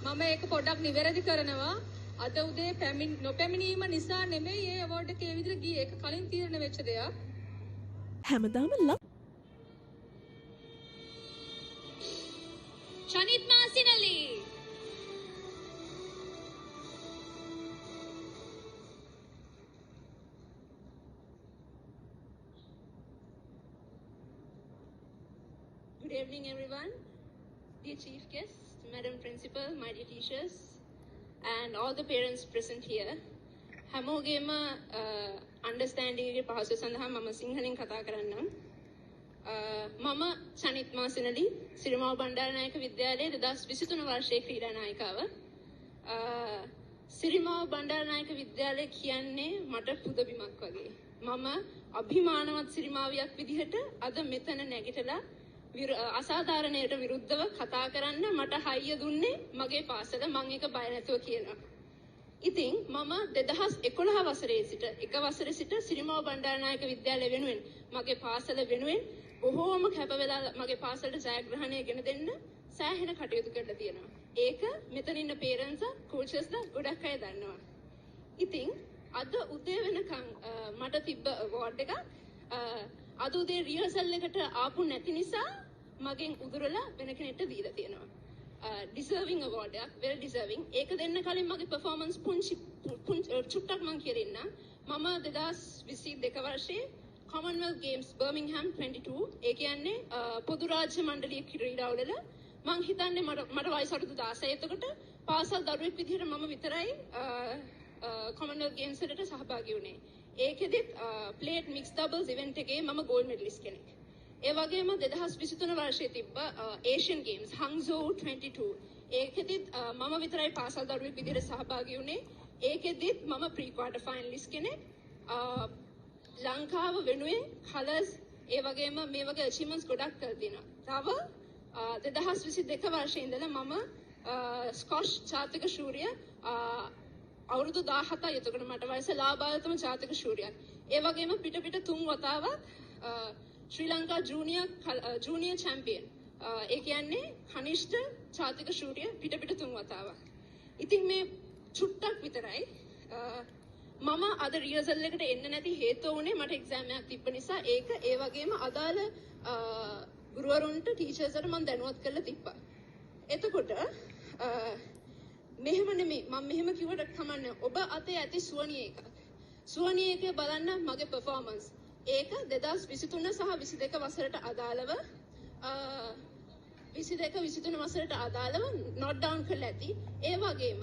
මම ඒක පොඩ්ඩක් නිවැරදි කරනවා. අද උදේ නොපැමිණීම නිසා නෙමෙයි මේ අවෝඩ් එක ඒ විදිහට ගියේ. ඒක කලින් තීරණය වෙච්ච දෙයක්. හැමදාම Chanit Masinali. Good evening, everyone. Dear Chief Guest, Madam Principal, my dear teachers, and all the parents present here. හැමෝගේම understanding එකේ පහසුව සඳහා මම සිංහලෙන් කතා කරන්නම්. මම චනිත් මාසිනලි සිරිමාව බණ්ඩාරනායක විද්‍යාලයේ 2023 වර්ෂයේ ක්‍රීඩා නායිකාව. සිරිමාව බණ්ඩාරනායක විද්‍යාලය කියන්නේ මට පුදබිමක් වගේ. මම අභිමානවත් සිරිමාවියක් විදිහට අද මෙතන නැගිටලා අසාධාරණයට විරුද්ධව කතා කරන්න මට හයිය දුන්නේ මගේ පාසල. මම ඒක බය නැතුව කියනවා. ඉතින් මම 2011 වසරේ සිට එක වසරේ සිට සිරිමාව බණ්ඩාරනායක විද්‍යාලය වෙනුවෙන් මගේ පාසල වෙනුවෙන් බොහෝම කැප වෙලා මගේ පාසලට ජයග්‍රහණය ගෙන දෙන්න සෑහෙන කටයුතු කරලා තියෙනවා. ඒක මෙතන ඉන්න පේරන්ට්ස් කෝචස්ලා ගොඩක් අය දන්නවා. ඉතින් අද උදේ වෙනකන් මට තිබ්බ අවෝඩ් එකක් අද උදේ රිහර්සල් එකට ආපු නැති නිසා මගෙන් උදුරලා වෙන කෙනෙක්ට දීලා තියෙනවා. Deserving award එකක්, very deserving. ඒක දෙන්න කලින් මගේ performance චුට්ටක් මම කියන්න. මම 2022 වර්ෂයේ Commonwealth Games Birmingham 22 ඒ කියන්නේ පොදු රාජ්‍ය මණ්ඩලීය ක්‍රීඩාවල මම හිතන්නේ මට වයස අවුරුදු 16. එතකොට පාසල් දරුවෙක් විදිහට මම විතරයි Commonwealth Games වලට සහභාගී වුණේ. ඒකෙදිත් plate mixed doubles event එකේ මම gold medalist කෙනෙක්. ඒ වගේම 2023 වර්ෂයේ තිබ්බ Asian Games Hangzhou 22 ඒකෙදිත් මම විතරයි පාසල් දරුවෙක් විදිහට සහභාගී වුණේ. ඒකෙදිත් මම pre quarter finalist කෙනෙක්. ලංකාව වෙනුවෙන් කලර්ස් ඒ වගේම මේ වගේ achievements ගොඩක් කරලා තියෙනවා. තව 2022 වර්ෂයේ ඉඳලා මම ස්කොෂ් ජාතික ශූරිය අවුරුදු 17යි. එතකොට මට වයස ලාභායතම ජාතික ශූරියක්. ඒ වගේම පිට 3 වතාවක් ශ්‍රී ලංකා ජූනියර් චැම්පියන්. ඒ කියන්නේ කනිෂ්ඨ ජාතික ශූරිය පිට 3 වතාවක්. ඉතින් මේ චුට්ටක් විතරයි මම අද රිහර්සල් එකට එන්න නැති හේතුව උනේ මට එක්සෑම් එකක් තිබ්බ නිසා. ඒක ඒ වගේම අදාළ ගුරුවරුන්ට ටීචර්ස්ලට මම දැනුවත් කරලා තිබ්බා. එතකොට මෙහෙම නෙමෙයි මම මෙහෙම කිව්වට කමන්නේ. ඔබ අතේ ඇති සුවනිය එකක්. සුවනිය එකේ බලන්න මගේ performance. ඒක 2023 සහ 22 වසරට අදාළව 22-23 වසරට අදාළව note down කරලා ඇති. ඒ වගේම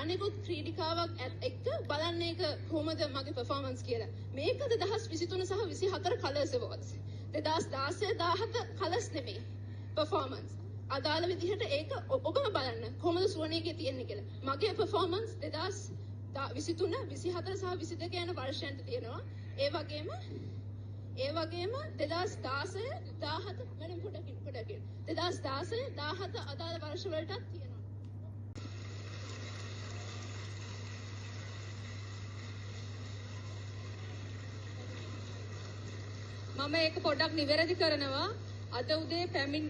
අනෙකුත් ක්‍රීඩිකාවක් එක්ක බලන්න ඒක කොහොමද මගේ performance කියලා. මේක 2023 සහ 24 colours awards. 2016 17 colours නෙමෙයි performance. අදාළ විදිහට ඒක ඔබම බලන්න කොහොමද සුවනියකේ තියෙන්නේ කියලා. මගේ performance 2023 24 සහ 22 යන වර්ෂයන්ට තියෙනවා. ඒ වගේම 2016 17 මම පොඩකින් 2016 17 අදාළ වර්ෂ වලටත් තියෙනවා. මම ඒක පොඩ්ඩක් නිවැරදි කරනවා. අද උදේ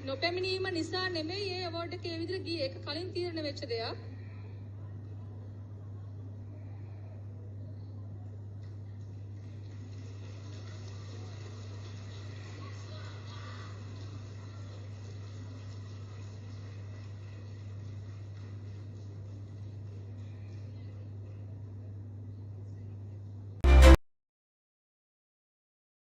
නොපැමිණීම නිසා නෙමෙයි මේ අවෝඩ් එක ඒ විදිහට ගියේ. ඒක කලින් තීරණය වෙච්ච දෙයක්.